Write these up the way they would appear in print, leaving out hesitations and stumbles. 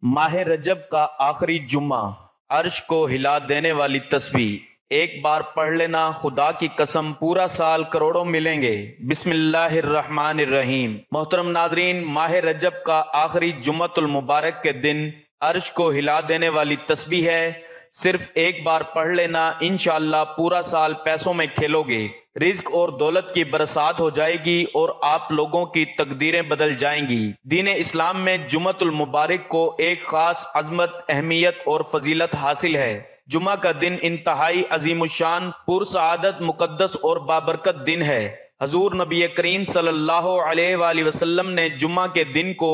माह रजब का आखिरी जुम्मा, अर्श को हिला देने वाली तस्बीह। एक बार पढ़ लेना, खुदा की कसम पूरा साल करोड़ों मिलेंगे। बिस्मिल्लाहिर्रहमानिर्रहीम। मोहतरम नाजरीन, माह रजब का आखिरी जुम्मतुल मुबारक के दिन अर्श को हिला देने वाली तस्बीह है। सिर्फ एक बार पढ़ लेना, इंशाअल्लाह पूरा साल पैसों में खेलोगे। रिज्क और दौलत की बरसात हो जाएगी और आप लोगों की तकदीरें बदल जाएंगी। दीन इस्लाम में जुम्मतुल मुबारक को एक खास अजमत, अहमियत और फजीलत हासिल है। जुम्मा का दिन इंतहाई अजीमुशान, पुरसआदत, मुकद्दस और बाबरकत दिन है। हजूर नबी करीम सल्लल्लाहु अलैहि वसल्लम ने जुम्मा के दिन को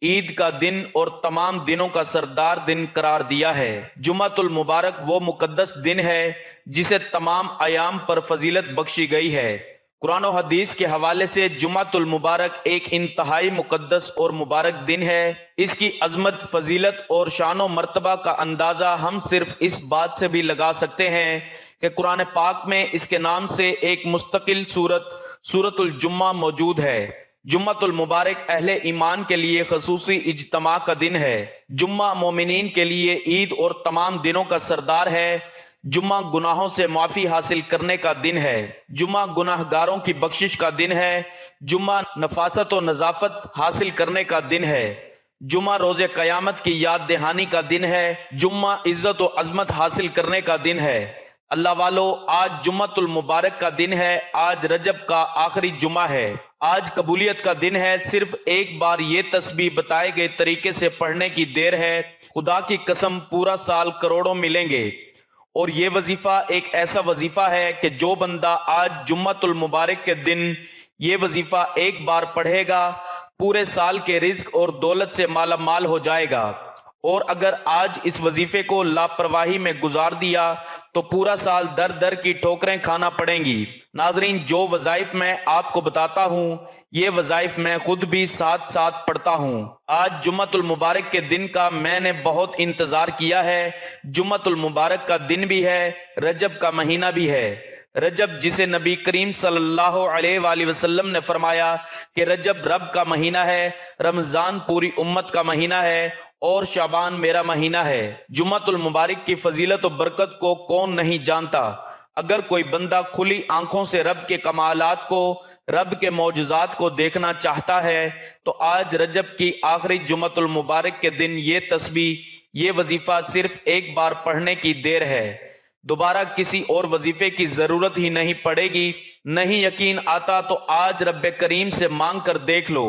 ईद का दिन और तमाम दिनों का सरदार दिन करार दिया है। जुम्मतुल मुबारक वो मुकद्दस दिन है जिसे तमाम अयाम पर फजीलत बख्शी गई है। कुरान और हदीस के हवाले से जुम्मतुल मुबारक एक इंतहाई मुकद्दस और मुबारक दिन है। इसकी अजमत, फजीलत और शानो मर्तबा का अंदाज़ा हम सिर्फ इस बात से भी लगा सकते हैं कि कुरान पाक में इसके नाम से एक मुस्तकिल सूरतुल जुम्मा मौजूद है। जुम्मतुल मुबारक अहले ईमान के लिए खसूसी इज्तमा का दिन है। जुम्मा मोमिनीन के लिए ईद और तमाम दिनों का सरदार है। जुम्मा गुनाहों से माफ़ी हासिल करने का दिन है। जुम्मा गुनाहगारों की बख्शिश का दिन है। जुम्मा नफासत और नजाफत हासिल करने का दिन है। जुम्मा रोज़े क़यामत की याद दहानी का दिन है। जुम्मा इज्जत और अजमत हासिल करने का दिन है। अल्लाह वालों, आज जुम्मतुल मुबारक का दिन है। आज रजब का आखिरी जुम्मा है। आज कबूलियत का दिन है। सिर्फ एक बार ये तस्बीह बताए गए तरीके से पढ़ने की देर है। खुदा की कसम पूरा साल करोड़ों मिलेंगे। और ये वजीफा एक ऐसा वजीफा है कि जो बंदा आज जुम्मतुल मुबारक के दिन ये वजीफा एक बार पढ़ेगा, पूरे साल के रिज्क और दौलत से माला माल हो जाएगा। और अगर आज इस वजीफे को लापरवाही में गुजार दिया तो पूरा साल दर दर की ठोकरें खाना पड़ेंगी। नाजरीन, जो वज़ाइफ मैं आपको बताता हूँ, ये वज़ाइफ मैं खुद भी साथ साथ पढ़ता हूँ। आज जुम्मतुल मुबारक के दिन का मैंने बहुत इंतज़ार किया है। जुम्मतुल मुबारक का दिन भी है, रजब का महीना भी है। रजब, जिसे नबी करीम सल्लल्लाहु अलैहि वसल्लम ने फरमाया कि रजब रब का महीना है, रमज़ान पूरी उम्मत का महीना है और शाबान मेरा महीना है। जुम्मतुल मुबारक की फजीलत और बरकत को कौन नहीं जानता। अगर कोई बंदा खुली आंखों से रब के कमालात को, रब के मौजूज़ात को देखना चाहता है तो आज रजब की आखिरी जुम्मतुल मुबारक के दिन ये तस्बीह, ये वजीफा सिर्फ एक बार पढ़ने की देर है। दोबारा किसी और वजीफे की जरूरत ही नहीं पड़ेगी। नहीं यकीन आता तो आज रब करीम से मांग कर देख लो।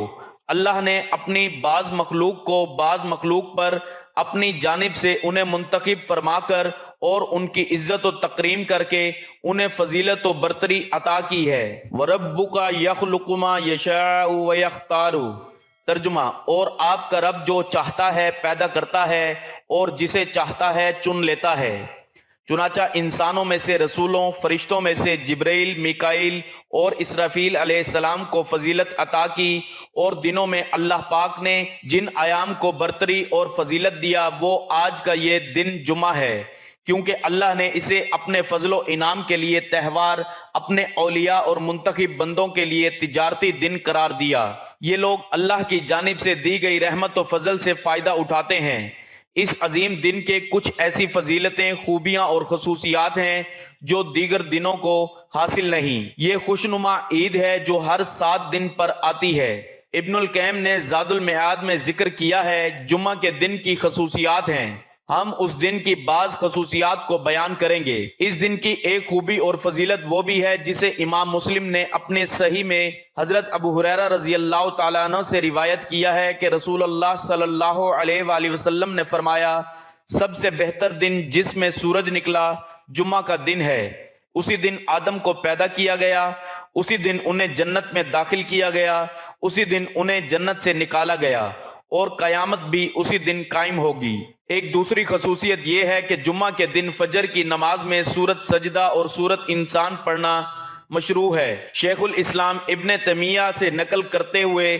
अल्लाह ने अपनी बाज मखलूक को बाज मखलूक पर अपनी जानिब से उन्हें मुंतखब फरमाकर और उनकी इज्जत और तकरीम करके उन्हें फजीलत और बरतरी अता की है। वरब्बुका यखलुकु मा यशाउ व यख्तारु। तर्जुमा, और आपका रब जो चाहता है पैदा करता है और जिसे चाहता है चुन लेता है। चुनाचा इंसानों में से रसूलों, फरिश्तों में से जिब्राइल, मिकाइल और इसराफील अलैहिस्सलाम को फजीलत अता की और दिनों में अल्लाह पाक ने जिन आयाम को बरतरी और फजीलत दिया वो आज का ये दिन जुमा है, क्योंकि अल्लाह ने इसे अपने फजलो इनाम के लिए त्यौहार, अपने औलिया और मुंतखब बंदों के लिए तिजारती दिन करार दिया। ये लोग अल्लाह की जानिब से दी गई रहमत और फजल से फायदा उठाते हैं। इस अजीम दिन के कुछ ऐसी फजीलतें, खूबियां और खसूसियात हैं जो दीगर दिनों को हासिल नहीं। ये खुशनुमा ईद है जो हर 7 दिन पर आती है। इब्नुल क़य्यिम ने ज़ादुल मिआद में जिक्र किया है, जुम्मा के दिन की खसूसियात हैं। हम उस दिन की बाज खसूसियात को बयान करेंगे। इस दिन की एक खूबी और फजीलत वो भी है जिसे इमाम मुस्लिम ने अपने सही में हजरत अबू हुरैरा रज़ी अल्लाह तआला अन्हु से रिवायत किया है कि रसूलुल्लाह सल्लल्लाहु अलैहि वसल्लम ने फरमाया, सबसे बेहतर दिन जिसमें सूरज निकला जुम्मा का दिन है। उसी दिन आदम को पैदा किया गया, उसी दिन उन्हें जन्नत में दाखिल किया गया, उसी दिन उन्हें जन्नत से निकाला गया और कयामत भी उसी दिन कायम होगी। एक दूसरी खसूसियत यह है कि जुम्मा के दिन फजर की नमाज में सूरत सजदा और सूरत इंसान पढ़ना मशरू है। शेखुल इस्लाम इब्न तैमिया से नकल करते हुए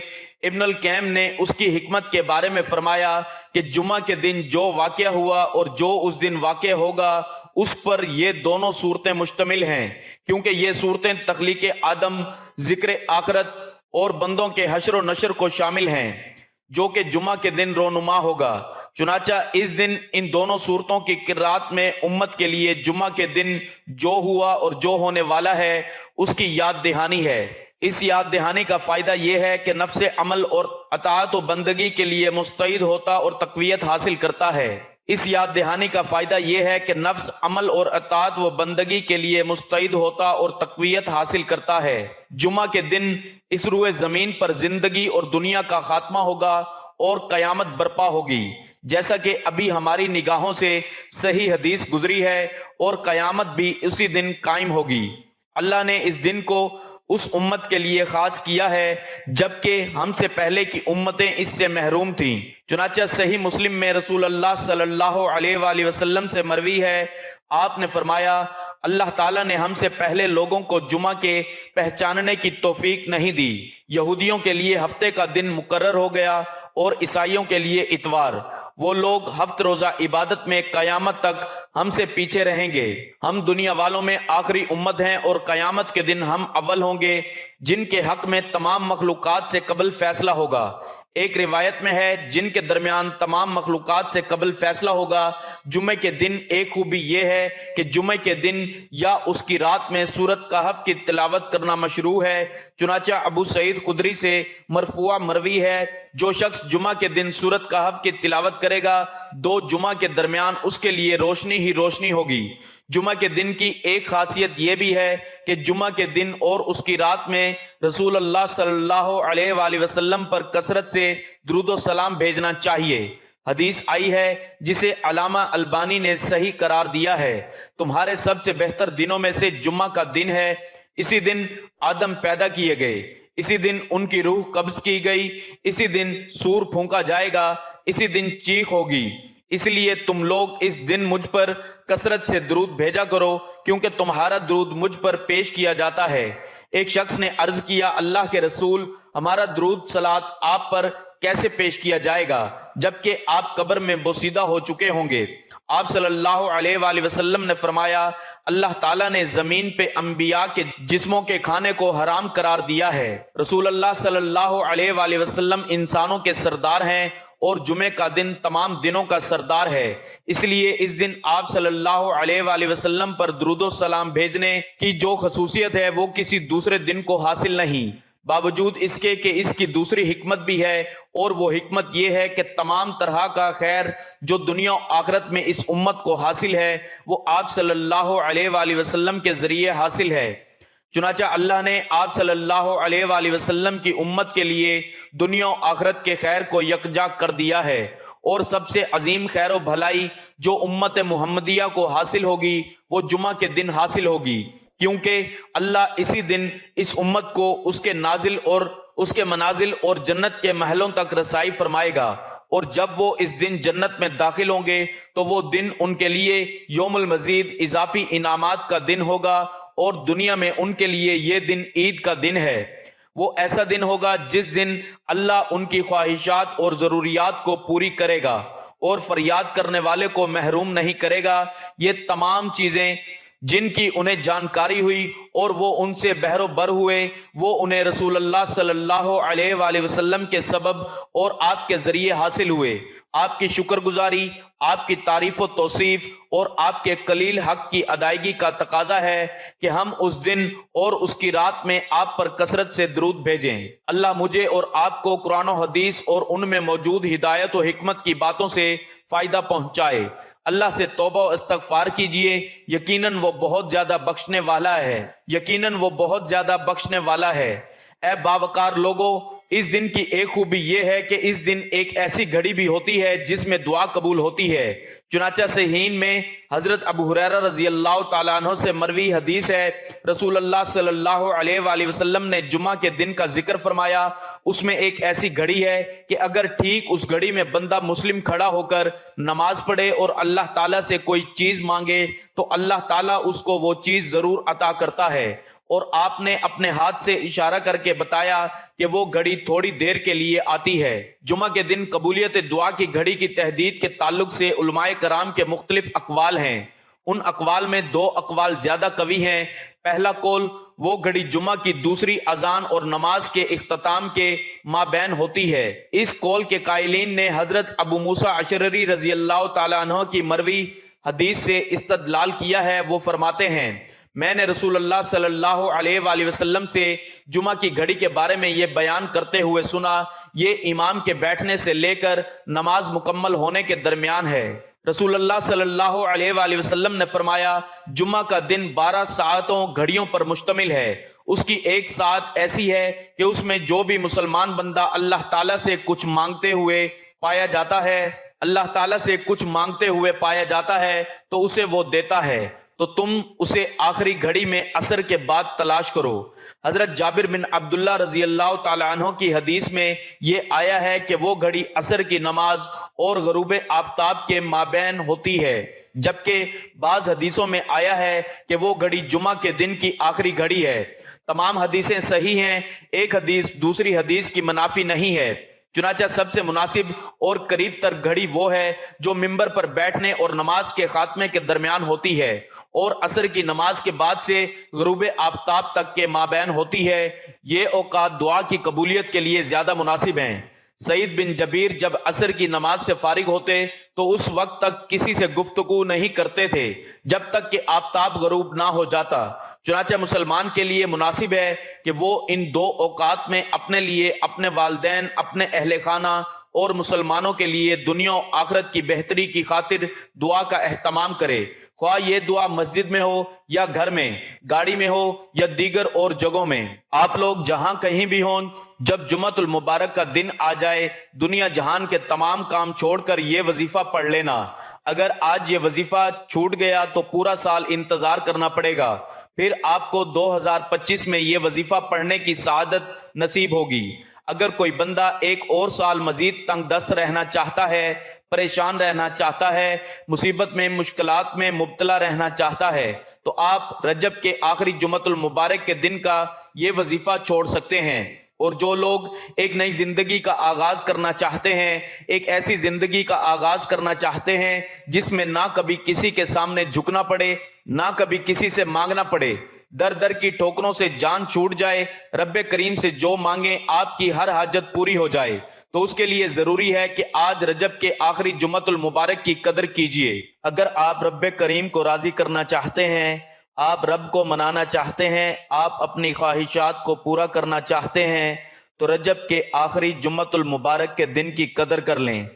इब्नुल क़य्यिम ने उसकी हिकमत के बारे में फरमाया कि जुम्मा के दिन जो वाक़या हुआ और जो उस दिन वाक़या होगा उस पर ये दोनों सूरतें मुश्तमिल हैं, क्योंकि ये सूरतें तख्लीक़ आदम, जिक्र आखरत और बंदों के हश्र व नशर को शामिल हैं, जो कि जुमा के दिन रोनुमा होगा। चुनाचा इस दिन इन दोनों सूरतों की किरात में उम्मत के लिए जुम्मा के दिन जो हुआ और जो होने वाला है उसकी याद दहानी है। इस याद दहानी का फायदा यह है कि नफ्स अमल और अताअत व बंदगी के लिए मुस्तैद होता और तकवीयत हासिल करता है। इस याद दहानी का फायदा यह है कि नफ्स अमल और अताअत व बंदगी के लिए मुस्तैद होता और तकवीयत हासिल करता है। जुम्मा के दिन इस रुए जमीन पर जिंदगी और दुनिया का खात्मा होगा और कयामत बर्पा होगी, जैसा कि अभी हमारी निगाहों से सही हदीस गुजरी है, और कयामत भी उसी दिन कायम होगी। अल्लाह ने इस दिन को उस उम्मत के लिए खास किया है जबकि हमसे पहले की उम्मतें इससे महरूम थीं। चुनाचा सही मुस्लिम में रसूल अल्लाह सल्लल्लाहु अलैहि वसल्लम से मरवी है, आपने फरमाया, अल्लाह ताला ने हमसे पहले लोगों को जुमा के पहचानने की तौफीक नहीं दी। यहूदियों के लिए हफ्ते का दिन मुकर्रर हो गया और ईसाइयों के लिए इतवार। वो लोग हफ्त रोजा इबादत में कयामत तक हमसे पीछे रहेंगे। हम दुनिया वालों में आखिरी उम्मत हैं और कयामत के दिन हम अव्वल होंगे जिनके हक में तमाम मखलूकात से कबल फैसला होगा। एक रिवायत में है जिनके दरमियान तमाम मखलूकात से कबल फैसला होगा। जुमे के दिन एक खूबी यह है कि जुमे के दिन या उसकी रात में सूरत कहफ की तिलावत करना मशरू है। चुनाचा अबू सईद खुदरी से मरफुआ मरवी है, जो शख्स जुमा के दिन सूरत कहफ की तिलावत करेगा दो जुमा के दरमियान उसके लिए रोशनी ही रोशनी होगी। जुमा के दिन की एक खासियत यह भी है कि जुमा के दिन और उसकी रात में रसूल अल्लाह सल्लल्लाहु अलैहि वसल्लम पर कसरत से दुरूद व सलाम भेजना चाहिए। हदीस आई है जिसे अलामा अलबानी ने सही करार दिया है, तुम्हारे सबसे बेहतर दिनों में से जुम्मा का दिन है। इसी दिन आदम पैदा किए गए, इसी दिन उनकी रूह कब्ज की गई, इसी दिन सूर फूंका जाएगा, इसी दिन चीख होगी। इसलिए तुम लोग इस दिन मुझ पर कसरत से दुरूद भेजा करो, क्योंकि तुम्हारा दुरूद मुझ पर पेश किया जाता है। एक शख्स ने अर्ज किया, अल्लाह के रसूल, हमारा दुरूद सलात आप पर कैसे पेश किया जाएगा जबकि आप कब्र में बोसीदा हो चुके होंगे? आप सल्लल्लाहु अलैहि वसल्लम ने फरमाया, अल्लाह ताला ने जमीन पे अंबिया के जिस्मों के खाने को हराम करार दिया है। रसूल अल्लाह सल्लल्लाहु अलैहि वसल्लम इंसानों के सरदार हैं और जुमे का दिन तमाम दिनों का सरदार है। इसलिए इस दिन आप सल्लल्लाहु अलैहि वसल्लम पर दुरूद सलाम भेजने की जो खसूसियत है वो किसी दूसरे दिन को हासिल नहीं। बावजूद इसके कि इसकी दूसरी हिकमत भी है, और वो हिकमत ये है कि तमाम तरह का खैर जो दुनिया आखिरत में इस उम्मत को हासिल है वो आप सल्लल्लाहु अलैहि वसल्लम के जरिए हासिल है। चुनाचा अल्लाह ने आप सल्लल्लाहु अलैहि वसल्लम की उम्मत के लिए दुनिया आखिरत के खैर को यकजा कर दिया है, और सबसे अजीम खैर व भलाई जो उम्मत मुहम्मदिया को हासिल होगी वो जुमा के दिन हासिल होगी, क्योंकि अल्लाह इसी दिन इस उम्मत को उसके नाजिल और उसके मनाजिल और जन्नत के महलों तक रसाई फरमाएगा। और जब वो इस दिन जन्नत में दाखिल होंगे तो वो दिन उनके लिए यौमुल मजीद इजाफी इनामात का दिन होगा, और दुनिया में उनके लिए ये दिन ईद का दिन है। वो ऐसा दिन होगा जिस दिन अल्लाह उनकी ख्वाहिशात और ज़रूरियात को पूरी करेगा और फरियाद करने वाले को महरूम नहीं करेगा। ये तमाम चीज़ें जिनकी उन्हें जानकारी हुई और वो उनसे बहरो बर हुए, वो उन्हें रसूल अल्लाह सल्लल्लाहु अलैहि वसल्लम के सबब और आपके जरिए हासिल हुए। आपकी शुक्रगुजारी, आपकी तारीफ व तौसीफ और आपके कलील हक की अदायगी का तकाजा है कि हम उस दिन और उसकी रात में आप पर कसरत से दुरूद भेजें। अल्लाह मुझे और आपको कुरान और हदीस और उनमें मौजूद हिदायत और हिकमत की बातों से फायदा पहुंचाए। अल्लाह से तौबा और इस्तगफार कीजिए, यकीनन वो बहुत ज्यादा बख्शने वाला है, यकीनन वो बहुत ज्यादा बख्शने वाला है। ऐ बावकार लोगों, इस दिन की एक खूबी यह है कि इस दिन एक ऐसी घड़ी भी होती है जिसमें दुआ कबूल होती है। चुनाचा सहीन में हजरत अबू हुरैरा रजी अल्लाह तआला अन्हु से मरवी हदीस है, रसूल अल्लाह सल्लल्लाहु अलैहि वसल्लम ने जुमा के दिन का जिक्र फरमाया। उसमें एक ऐसी घड़ी है कि अगर ठीक उस घड़ी में बंदा मुस्लिम खड़ा होकर नमाज पढ़े और अल्लाह ताला से कोई चीज मांगे तो अल्लाह ताला उसको वो चीज जरूर अता करता है। और आपने अपने हाथ से इशारा करके बताया कि वो घड़ी थोड़ी देर के लिए आती है। जुमा के दिन कबूलियत दुआ की घड़ी की तहदीद के ताल्लुक से उलमाए कराम के मुख्तलिफ अकवाल हैं। उन अकवाल में दो अकवाल ज्यादा कवी हैं। पहला कौल وہ घड़ी जुमा की दूसरी अजान और नमाज के इख्तिताम के माबैन होती है। इस कौल के कायलीन ने हजरत अबू मूसा अशररी रजी अल्लाह ताला अन्हु की मरवी हदीस से इस्तदलाल किया है। वो फरमाते हैं, मैंने रसूलुल्लाह सल्लल्लाहु अलैहि वसल्लम से जुमा की घड़ी के बारे में ये बयान करते हुए सुना, ये इमाम के बैठने से लेकर नमाज मुकम्मल होने के दरमियान है। रसूलुल्लाह सल्लल्लाहु अलैहि वसल्लम ने फरमाया, जुम्मा का दिन 12 सातों घड़ियों पर मुश्तमिल है। उसकी एक सात ऐसी है कि उसमें जो भी मुसलमान बंदा अल्लाह ताला से कुछ मांगते हुए पाया जाता है, अल्लाह ताला से कुछ मांगते हुए पाया जाता है तो उसे वो देता है। तो तुम उसे आखिरी घड़ी में असर के बाद तलाश करो। हजरत जाबिर बिन अब्दुल्ला रजी अल्लाह ताला अन्हु की हदीस में ये आया है कि वो घड़ी असर की नमाज और गरूब आफ्ताब के माबैन होती है, जबकि बाज हदीसों में आया है कि वो घड़ी जुमा के दिन की आखिरी घड़ी है। तमाम हदीसें सही हैं, एक हदीस दूसरी हदीस की मुनाफी नहीं है। चुनाचा सबसे मुनासिब और करीब तर घड़ी वो है जो मिंबर पर बैठने और नमाज के खात्मे के दरमियान होती है और असर की नमाज के बाद से गुरूब आफ्ताब तक के माबैन होती है। ये औकात दुआ की कबूलियत के लिए ज्यादा मुनासिब हैं। सईद बिन जबीर जब असर की नमाज से फारिग होते तो उस वक्त तक किसी से गुफ्तगू नहीं करते थे जब तक कि आफ्ताब गरूब ना हो जाता। चुनाचे मुसलमान के लिए मुनासिब है कि वो इन दो औकात में अपने लिए, अपने वालिदैन, अपने अहले खाना और मुसलमानों के लिए दुनिया और आखिरत की बेहतरी की खातिर दुआ का एहतमाम करे। ख्वाह ये दुआ मस्जिद में हो या घर में, गाड़ी में हो या दीगर और जगहों में। आप लोग जहां कहीं भी हों, जब जुम्मतुल मुबारक का दिन आ जाए, दुनिया जहान के तमाम काम छोड़कर ये वजीफा पढ़ लेना। अगर आज ये वजीफा छूट गया तो पूरा साल इंतजार करना पड़ेगा, फिर आपको 2025 में ये वजीफा पढ़ने की सआदत नसीब होगी। अगर कोई बंदा एक और साल मजीद तंग दस्त रहना चाहता है, परेशान रहना चाहता है, मुसीबत में मुश्किलात में मुब्तला रहना चाहता है, तो आप रजब के आखिरी जुम्मतुल मुबारक के दिन का ये वजीफा छोड़ सकते हैं। और जो लोग एक नई जिंदगी का आगाज करना चाहते हैं, एक ऐसी जिंदगी का आगाज करना चाहते हैं जिसमें ना कभी किसी के सामने झुकना पड़े, ना कभी किसी से मांगना पड़े, दर दर की ठोकरों से जान छूट जाए, रब्बे करीम से जो मांगे आपकी हर हाजत पूरी हो जाए, तो उसके लिए जरूरी है कि आज रजब के आखिरी जुम्मतुल मुबारक की कदर कीजिए। अगर आप रब्बे करीम को राजी करना चाहते हैं, आप रब को मनाना चाहते हैं, आप अपनी ख्वाहिशात को पूरा करना चाहते हैं, तो रजब के आखिरी जुम्मतुल मुबारक के दिन की कदर कर लें।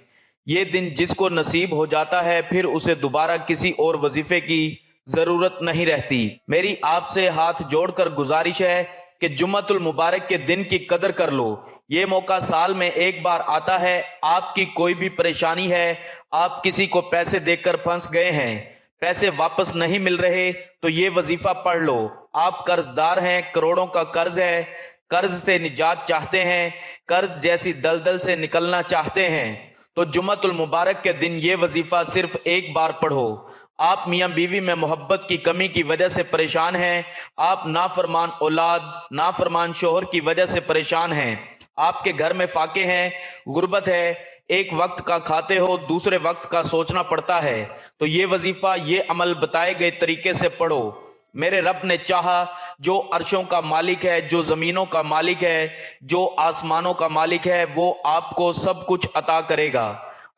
ये दिन जिसको नसीब हो जाता है, फिर उसे दोबारा किसी और वजीफे की जरूरत नहीं रहती। मेरी आपसे हाथ जोड़कर गुजारिश है कि जुम्मतुल मुबारक के दिन की कदर कर लो। ये मौका साल में एक बार आता है। आपकी कोई भी परेशानी है, आप किसी को पैसे देकर फंस गए हैं, पैसे वापस नहीं मिल रहे, तो ये वजीफा पढ़ लो। आप कर्जदार हैं, करोड़ों का कर्ज है, कर्ज से निजात चाहते हैं, कर्ज जैसी दलदल से निकलना चाहते हैं, तो जुम्मतुल मुबारक के दिन ये वजीफा सिर्फ एक बार पढ़ो। आप मियाँ बीवी में मोहब्बत की कमी की वजह से परेशान हैं, आप नाफरमान औलाद, नाफरमान शोहर की वजह से परेशान हैं, आपके घर में फाके हैं, गुर्बत है, एक वक्त का खाते हो, दूसरे वक्त का सोचना पड़ता है, तो ये वजीफा, ये अमल बताए गए तरीके से पढ़ो। मेरे रब ने चाहा, जो अर्शों का मालिक है, जो जमीनों का मालिक है, जो आसमानों का मालिक है, वो आपको सब कुछ अता करेगा।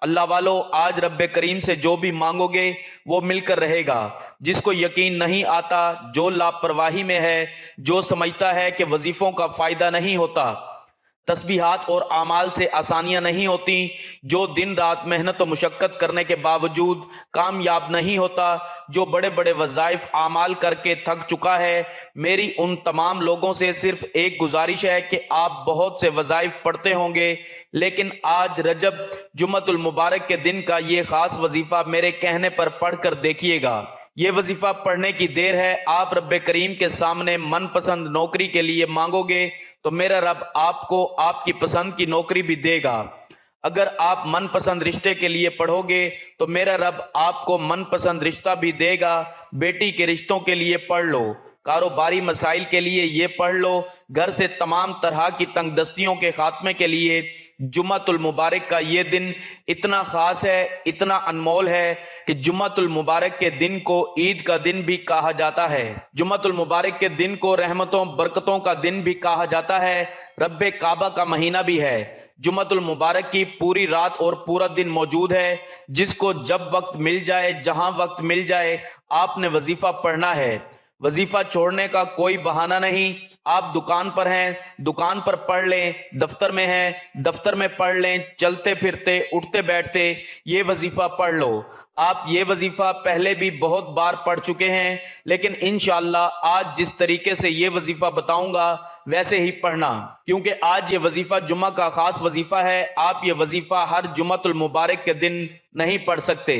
अल्लाह वालों, आज रब्बे करीम से जो भी मांगोगे वो मिलकर रहेगा। जिसको यकीन नहीं आता, जो लापरवाही में है, जो समझता है कि वजीफों का फायदा नहीं होता, तस्बीहात और आमाल से आसानियां नहीं होती, जो दिन रात मेहनत और मुशक्कत करने के बावजूद कामयाब नहीं होता, जो बड़े बड़े वज़ाइफ आमाल करके थक चुका है, मेरी उन तमाम लोगों से सिर्फ एक गुजारिश है कि आप बहुत से वज़ाइफ पढ़ते होंगे, लेकिन आज रजब जुम्मतुल मुबारक के दिन का ये खास वजीफा मेरे कहने पर पढ़कर देखिएगा। ये वजीफा पढ़ने की देर है। आप रब्बे करीम के सामने मनपसंद नौकरी के लिए मांगोगे तो मेरा रब आपको आपकी पसंद की नौकरी भी देगा। अगर आप मनपसंद रिश्ते के लिए पढ़ोगे तो मेरा रब आपको मनपसंद रिश्ता भी देगा। बेटी के रिश्तों के लिए पढ़ लो, कारोबारी मसाइल के लिए ये पढ़ लो, घर से तमाम तरह की तंगदस्तियों के खात्मे के लिए जुम्मतुल मुबारक का ये दिन इतना खास है, इतना अनमोल है। कि जुम्मतुल मुबारक के दिन को ईद का दिन भी कहा जाता है। जुम्मतुल मुबारक के दिन को रहमतों बरकतों का दिन भी कहा जाता है, रब्बे काबा का महीना भी है। जुम्मतुल मुबारक की पूरी रात और पूरा दिन मौजूद है। जिसको जब वक्त मिल जाए, जहां वक्त मिल जाए, आपने वजीफा पढ़ना है। वजीफा छोड़ने का कोई बहाना नहीं। आप दुकान पर हैं, दुकान पर पढ़ लें, दफ्तर में हैं, दफ्तर में पढ़ लें, चलते फिरते उठते बैठते ये वजीफा पढ़ लो। आप ये वजीफा पहले भी बहुत बार पढ़ चुके हैं, लेकिन इंशाअल्लाह आज जिस तरीके से ये वजीफा बताऊंगा वैसे ही पढ़ना, क्योंकि आज ये वजीफा जुम्मा का खास वजीफा है। आप ये वजीफा हर जुम्मतुल मुबारक के दिन नहीं पढ़ सकते।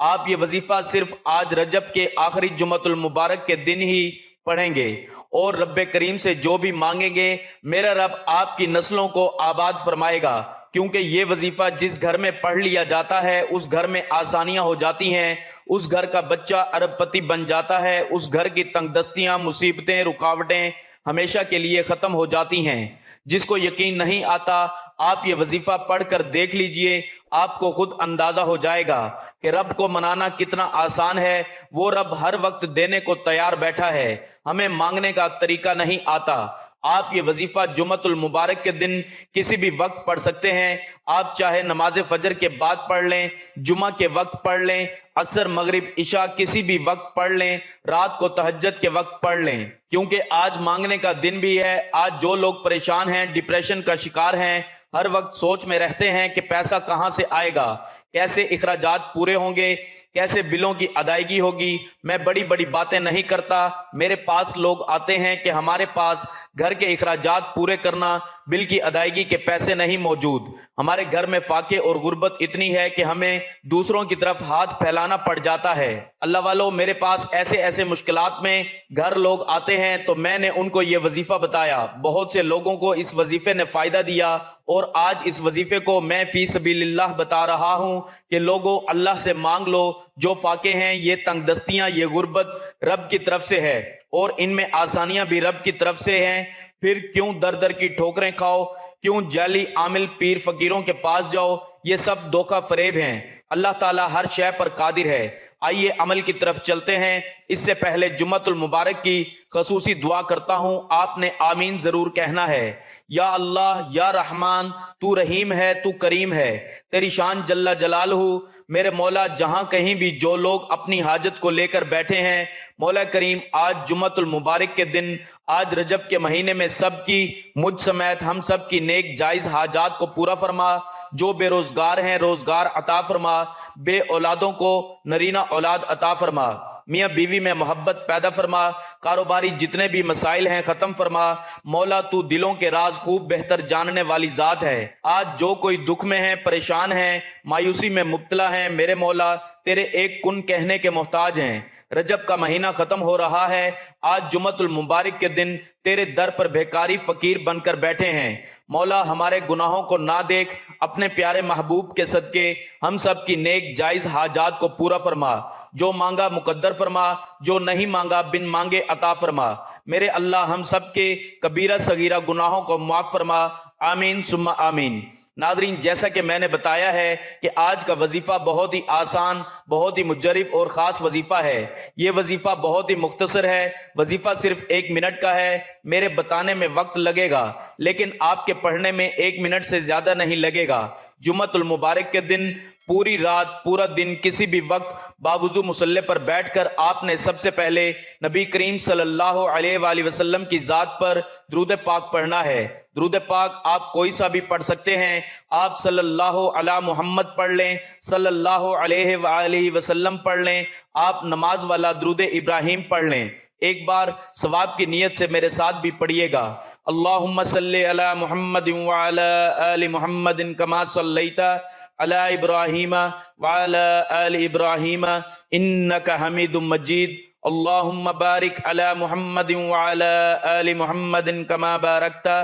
आप ये वजीफा सिर्फ आज रजब के आखिरी जुम्मतुल मुबारक के दिन ही पढ़ेंगे और रब्बे करीम से जो भी मांगेंगे मेरा रब आपकी नस्लों को आबाद फरमाएगा, क्योंकि ये वजीफा जिस घर में पढ़ लिया जाता है उस घर में आसानियां हो जाती हैं, उस घर का बच्चा अरबपति बन जाता है, उस घर की तंगदस्तियां, मुसीबतें, रुकावटें हमेशा के लिए खत्म हो जाती हैं। जिसको यकीन नहीं आता आप ये वजीफा पढ़कर देख लीजिए, आपको खुद अंदाजा हो जाएगा कि रब को मनाना कितना आसान है। वो रब हर वक्त देने को तैयार बैठा है, हमें मांगने का तरीका नहीं आता। आप ये वजीफा जुम्मतुल मुबारक के दिन किसी भी वक्त पढ़ सकते हैं। आप चाहे नमाज फजर के बाद पढ़ लें, जुमा के वक्त पढ़ लें, असर मगरिब इशा किसी भी वक्त पढ़ लें, रात को तहज्जुद के वक्त पढ़ लें, क्योंकि आज मांगने का दिन भी है। आज जो लोग परेशान हैं, डिप्रेशन का शिकार हैं, हर वक्त सोच में रहते हैं कि पैसा कहां से आएगा, कैसे इखराजात पूरे होंगे, कैसे बिलों की अदायगी होगी। मैं बड़ी बड़ी बातें नहीं करता, मेरे पास लोग आते हैं कि हमारे पास घर के इखराजात पूरे करना, बिल की अदायगी के पैसे नहीं मौजूद। हमारे घर में फाके और गुर्बत इतनी है कि हमें दूसरों की तरफ हाथ फैलाना पड़ जाता है। अल्लाह वालों, मेरे पास ऐसे ऐसे मुश्किलात में घर लोग आते हैं तो मैंने उनको ये वजीफा बताया। बहुत से लोगों को इस वजीफे ने फायदा दिया और आज इस वजीफे को मैं फी सबीलिल्लाह बता रहा हूं कि लोगों अल्लाह से मांग लो। जो फाके हैं, ये तंगदस्तियां, ये गुर्बत रब की तरफ से है और इनमें आसानियां भी रब की तरफ से हैं। फिर क्यों दर दर की ठोकरें खाओ, क्यों जाली आमिल पीर फकीरों के पास जाओ, ये सब धोखा फरेब हैं। अल्लाह ताला हर शय पर कादिर है। आइए अमल की तरफ चलते हैं। इससे पहले जुम्मतुल मुबारक की खसूसी दुआ करता हूं, आपने आमीन जरूर कहना है। या अल्लाह या रहमान, तू रहीम है, तू करीम है, तेरी शान जल्ला जलालहू। मेरे मौला, जहां कहीं भी जो लोग अपनी हाजत को लेकर बैठे हैं, मौला करीम आज जुम्मतुल मुबारक के दिन, आज रजब के महीने में सबकी, मुझ समेत हम सब की नेक जायज हाजात को पूरा फरमा। जो बेरोजगार हैं रोजगार अता फरमा, बे औलादों को नरीना औलाद अता फरमा, मियाँ बीवी में मोहब्बत पैदा फरमा, कारोबारी जितने भी मसाइल हैं ख़त्म फरमा। मौला, तू दिलों के राज खूब बेहतर जानने वाली ज़ात है। आज जो कोई दुख में है, परेशान है, मायूसी में मुब्तला है, मेरे मौला तेरे एक कुन कहने के मोहताज हैं। रजब का महीना ख़त्म हो रहा है, आज जुम्मतुल मुबारक के दिन तेरे दर पर बेकारी फ़कीर बनकर बैठे हैं। मौला, हमारे गुनाहों को ना देख, अपने प्यारे महबूब के सदके हम सब की नेक जायज़ हाजात को पूरा फरमा। जो मांगा मुकद्दर फरमा, जो नहीं मांगा बिन मांगे अता फरमा। मेरे अल्लाह, हम सब के कबीरा सगीरा गुनाहों को माफ़ फरमा। आमीन सुम्मा आमीन। नाजरीन, जैसा कि मैंने बताया है कि आज का वजीफ़ा बहुत ही आसान, बहुत ही मुजरिब और ख़ास वजीफ़ा है। ये वजीफ़ा बहुत ही मुख्तसर है। वजीफ़ा सिर्फ 1 मिनट का है। मेरे बताने में वक्त लगेगा, लेकिन आपके पढ़ने में 1 मिनट से ज़्यादा नहीं लगेगा। जुम्मतुल मुबारक के दिन पूरी रात, पूरा दिन, किसी भी वक्त बावुज़ू मुसल्ले पर बैठकर आपने सबसे पहले नबी करीम सल्लल्लाहु अलैहि वसल्लम की ज़ात पर दुरूद पाक पढ़ना है। दुरूद पाक आप कोई सा भी पढ़ सकते हैं। आप सल्लल्लाहु अला मुहम्मद पढ़ लें, सल्लल्लाहु अलैहि वसल्लम पढ़ लें, आप नमाज वाला दुरूद इब्राहिम पढ़ लें। एक बार सवाब की नीयत से मेरे साथ भी पढ़िएगा। अल्लाहुम्मा सल्ली अला मुहम्मदिन व अला आलि मुहम्मदिन कमा सल्लैता अला इब्राहीम व अला आलि इब्राहीम इन्नका हमीदुम मजीद। अल्लाहुम्मा बारिक अला मुहम्मदिन व अला आलि मुहम्मदिन कमा बारकता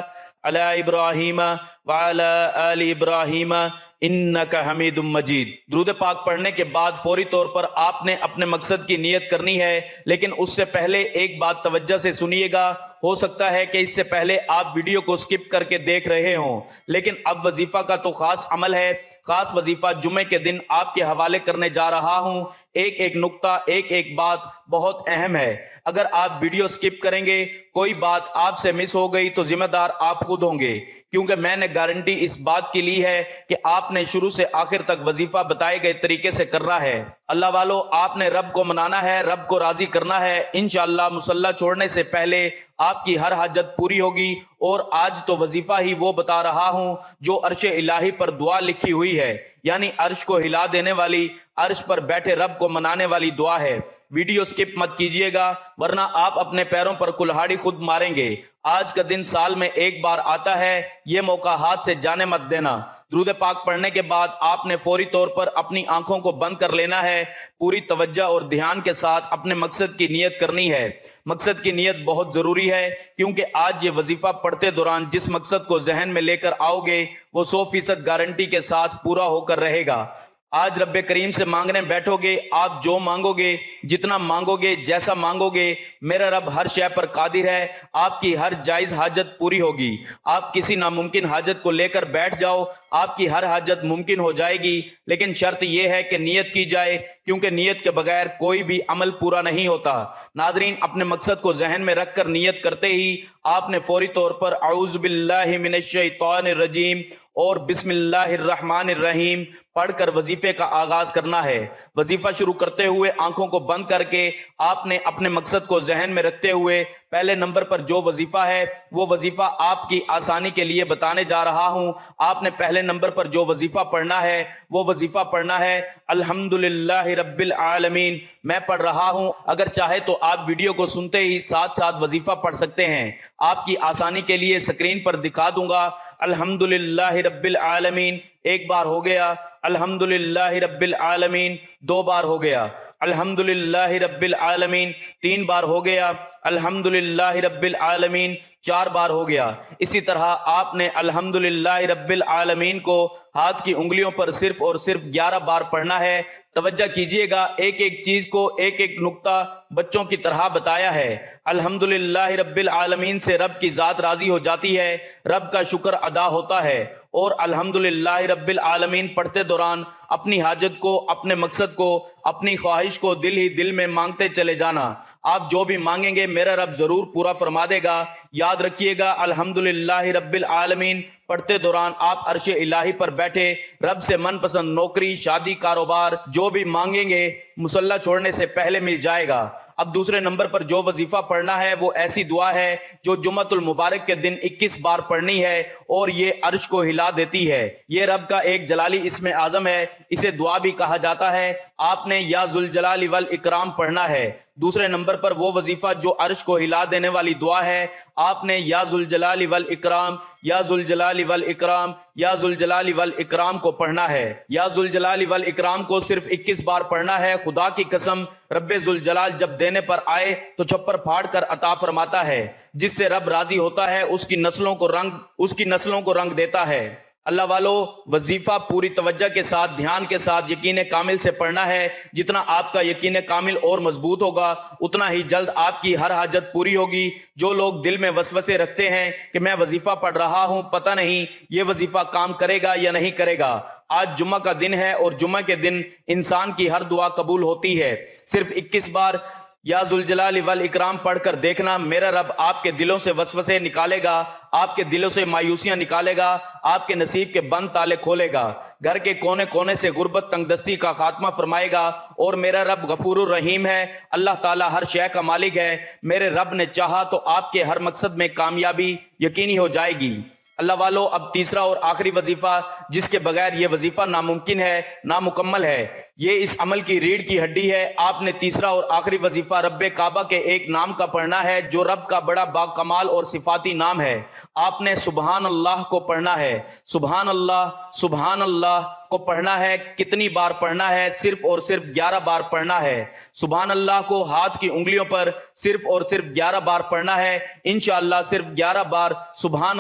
अला इब्राहीम व अला आलि इब्राहीम इन्नका हमीदुम मजीद। दुरूद पाक पढ़ने के बाद फौरी तौर पर आपने अपने मकसद की नियत करनी है, लेकिन उससे पहले एक बात तवज्जो से सुनिएगा। हो सकता है कि इससे पहले आप वीडियो को स्किप करके देख रहे हों, लेकिन अब वजीफा का तो खास अमल है। खास वजीफा जुमे के दिन आपके हवाले करने जा रहा हूं। एक एक नुक्ता, एक एक बात बहुत अहम है। अगर आप वीडियो स्किप करेंगे, कोई बात आपसे मिस हो गई तो जिम्मेदार आप खुद होंगे, क्योंकि मैंने गारंटी इस बात की ली है कि आपने शुरू से आखिर तक वजीफा बताए गए तरीके से करना है। अल्लाह वालों, आपने रब को मनाना है, रब को राजी करना है। इंशाअल्लाह मुसल्ला छोड़ने से पहले आपकी हर हाजत पूरी होगी। और आज तो वजीफा ही वो बता रहा हूं जो अर्श इलाही पर दुआ लिखी हुई है, यानी अर्श को हिला देने वाली, अर्श पर बैठे रब को मनाने वाली दुआ है। वीडियो स्किप मत कीजिएगा, वरना आप अपने पैरों पर कुल्हाड़ी खुद मारेंगे। आज का दिन साल में एक बार आता है, ये मौका हाथ से जाने मत देना। दुरूद पाक पढ़ने के बाद आपने फौरी तौर पर अपनी आंखों को बंद कर लेना है। पूरी तवज्जो और ध्यान के साथ अपने मकसद की नियत करनी है। मकसद की नियत बहुत जरूरी है, क्योंकि आज ये वजीफा पढ़ते दौरान जिस मकसद को जहन में लेकर आओगे वो 100% गारंटी के साथ पूरा होकर रहेगा। आज रब्बे करीम से मांगने बैठोगे, आप जो मांगोगे, जितना मांगोगे, जैसा मांगोगे, मेरा रब हर शय पर कादिर है। आपकी हर जायज हाजत पूरी होगी। आप किसी नामुमकिन हाजत को लेकर बैठ जाओ, आपकी हर हाजत मुमकिन हो जाएगी। लेकिन शर्त यह है कि नियत की जाए, क्योंकि नियत के बगैर कोई भी अमल पूरा नहीं होता। नाजरीन, अपने मकसद को जहन में रखकर नियत करते ही आपने फौरी तौर पर औज़ु बिल्लाहि मिनश शैतानिर रजीम और बिस्मिल्लाहिर रहमानिर रहीम पढ़कर वजीफे का आगाज करना है। वजीफा शुरू करते हुए आंखों को बंद करके आपने अपने मकसद को जहन में रखते हुए पहले नंबर पर जो वजीफा है वो वजीफा आपकी आसानी के लिए बताने जा रहा हूं। आपने पहले नंबर पर जो वजीफा पढ़ना है वो वजीफा पढ़ना है अल्हम्दुलिल्लाहि रब्बिल आलमीन। मैं पढ़ रहा हूं, अगर चाहे तो आप वीडियो को सुनते ही साथ साथ वजीफा पढ़ सकते हैं। आपकी आसानी के लिए स्क्रीन पर दिखा दूंगा। अल्हम्दुलिल्लाहि रब्बिल आलमीन एक बार हो गया, अल्हम्दुलिल्लाहि रब्बिल आलमीन दो बार हो गया, अल्हम्दुलिल्लाहि रब्बिल आलमीन तीन बार हो गया, अल्हम्दुलिल्लाहि रब्बिल आलमीन चार बार हो गया। इसी तरह आपने अल्हम्दुलिल्लाहि रब्बिल आलमीन को हाथ की उंगलियों पर सिर्फ और सिर्फ 11 बार पढ़ना है। तवज्जो कीजिएगा, एक एक चीज को, एक एक नुक्ता बच्चों की तरह बताया है। अल्हम्दुलिल्लाहि रब्बिल आलमीन से रब की जात राजी हो जाती है, रब का शुक्र अदा होता है। और अल्हम्दुलिल्लाहि रब्बिल आलमीन पढ़ते दौरान अपनी हाजत को, अपने मकसद को, अपनी ख्वाहिश को दिल ही दिल में मांगते चले जाना। आप जो भी मांगेंगे मेरा रब जरूर पूरा फरमा देगा। याद रखिएगा, अल्हम्दुलिल्लाहि रब्बिल आलमीन पढ़ते दौरान आप अर्श इलाही पर बैठे रब से मनपसंद नौकरी, शादी, कारोबार जो भी मांगेंगे मुसल्ला छोड़ने से पहले मिल जाएगा। अब दूसरे नंबर पर जो वजीफा पढ़ना है वो ऐसी दुआ है जो जुम्मतुल मुबारक के दिन 21 बार पढ़नी है और ये अर्श को हिला देती है। ये रब का एक जलाली इसमें आजम है, इसे दुआ भी कहा जाता है। आपने या जुल जलाली वल इकराम पढ़ना है। दूसरे नंबर पर वो वजीफा जो अर्श को हिला देने वाली दुआ है, आपने या जुल जलाली वल इकराम, या जुल जलाली वल इकराम, या जुल जलाली वल इकराम को पढ़ना है। या जुल जलाली वल इकराम को सिर्फ 21 बार पढ़ना है। खुदा की कसम, रब्बे जुल जलाल जब देने पर आए तो छप्पर फाड़ कर अता फरमाता है। जिससे रब राजी होता है उसकी नस्लों को रंग देता है। अल्लाह वालों, वजीफा पूरी तवज्जो के साथ, ध्यान के साथ, यकीन कामिल से पढ़ना है। जितना आपका यकीन कामिल और मजबूत होगा उतना ही जल्द आपकी हर हाजत पूरी होगी। जो लोग दिल में वसवसे रखते हैं कि मैं वजीफा पढ़ रहा हूं, पता नहीं ये वजीफा काम करेगा या नहीं करेगा। आज जुम्मा का दिन है और जुम्मा के दिन इंसान की हर दुआ कबूल होती है। सिर्फ 21 बार या जुल जलाली वल इकराम पढ़कर देखना, मेरा रब आपके दिलों से वसवसे निकालेगा, आपके दिलों से मायूसियां निकालेगा, आपके नसीब के बंद ताले खोलेगा, घर के कोने कोने से गुर्बत तंगदस्ती का खात्मा फरमाएगा। और मेरा रब गफूरुर रहीम है, अल्लाह ताला हर शय का मालिक है। मेरे रब ने चाहा तो आपके हर मकसद में कामयाबी यकीनी हो जाएगी। अल्लाह वालों, अब तीसरा और आखिरी वजीफा जिसके बगैर ये वजीफा नामुमकिन है, नामुकम्मल है, ये इस अमल की रीढ़ की हड्डी है। आपने तीसरा और आखिरी वजीफा रब्बे काबा के एक नाम का पढ़ना है जो रब का बड़ा बाकमाल और सिफाती नाम है। आपने सुबहान अल्लाह को पढ़ना है। सुबहान अल्लाह को पढ़ना है। कितनी बार पढ़ना है? सिर्फ और सिर्फ 11 बार पढ़ना है। सुबहान अल्लाह को हाथ की उंगलियों पर सिर्फ और सिर्फ 11 बार पढ़ना है। इंशाअल्लाह सिर्फ 11 बार सुबहान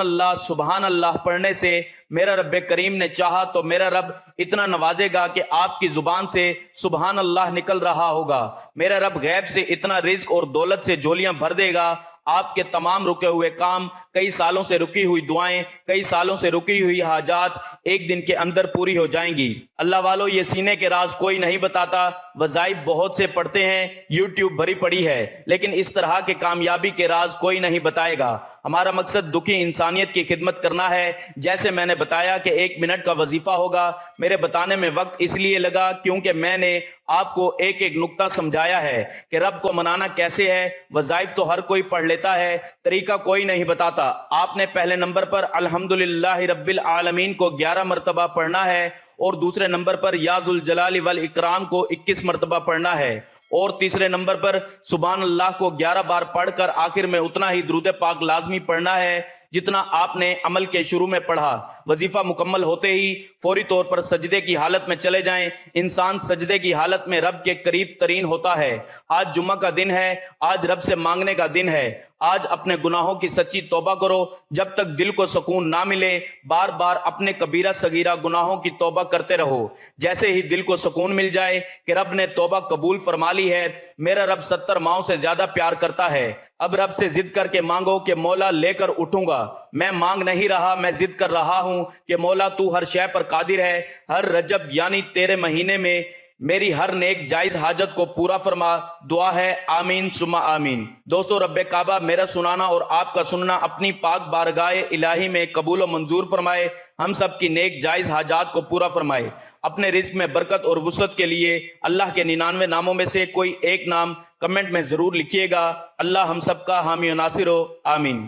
अल्लाह पढ़ने से मेरा रब करीम ने चाहा तो मेरा रब इतना नवाजेगा कि आपकी जुबान से सुबहान अल्लाह निकल रहा होगा। मेरा रब गैब से इतना रिज्क और दौलत से झोलियां भर देगा, آپ کے تمام رکے ہوئے کام، کئی سالوں سے رکی ہوئی دعائیں، کئی سالوں سے رکی ہوئی حاجات ایک دن کے اندر پوری ہو جائیں گی۔ اللہ والو، یہ سینے کے راز کوئی نہیں بتاتا۔ وظائف بہت سے پڑھتے ہیں، یوٹیوب بھری پڑی ہے، لیکن اس طرح کے کامیابی کے راز کوئی نہیں بتائے گا۔ ہمارا مقصد دکھی انسانیت کی خدمت کرنا ہے۔ جیسے میں نے بتایا کہ 1 منٹ کا وظیفہ ہوگا، میرے بتانے میں وقت اس لیے لگا کیونکہ میں نے آپ کو ایک ایک نقطہ سمجھایا ہے کہ رب کو منانا کیسے ہے۔ وظائف تو ہر کوئی پڑھ لیتا ہے، طریقہ کوئی نہیں بتاتا۔ آپ نے پہلے نمبر پر الحمدللہ رب العالمین کو 11 مرتبہ پڑھنا ہے، اور دوسرے نمبر پر یا ذوالجلال والاکرام کو 21 مرتبہ پڑھنا ہے، اور تیسرے نمبر پر سبحان اللہ کو 11 بار پڑھ کر آخر میں اتنا ہی درود پاک لازمی پڑھنا ہے جتنا آپ نے عمل کے شروع میں پڑھا۔ وظیفہ مکمل ہوتے ہی فوری طور پر سجدے کی حالت میں چلے جائیں۔ انسان سجدے کی حالت میں رب کے قریب ترین ہوتا ہے۔ آج جمعہ کا دن ہے، آج رب سے مانگنے کا دن ہے۔ آج اپنے گناہوں کی سچی توبہ کرو۔ جب تک دل کو سکون نہ ملے، بار بار اپنے کبیرہ صغیرہ گناہوں کی توبہ کرتے رہو۔ جیسے ہی دل کو سکون مل جائے کہ رب نے توبہ قبول فرما لی ہے، میرا رب 70 ماؤں سے زیادہ پیار کرتا ہے، اب رب سے ضد کر کے مانگو کہ مولا لے کر اٹھوں گا۔ میں مانگ نہیں رہا، میں ضد کر رہا ہوں کہ مولا تو ہر شے پر قادر ہے۔ ہر رجب یعنی تیرے مہینے میں میری ہر نیک جائز حاجت کو پورا فرما۔ دعا ہے آمین ثم آمین۔ دوستو، رب کعبہ میرا سنانا اور آپ کا سننا اپنی پاک بارگاہ الہی میں قبول و منظور فرمائے، ہم سب کی نیک جائز حاجات کو پورا فرمائے۔ اپنے رزق میں برکت اور وسعت کے لیے اللہ کے 99 ناموں میں سے کوئی ایک نام کمنٹ میں ضرور لکھیے گا۔ اللہ ہم سب کا حامی و ناصر ہو، آمین۔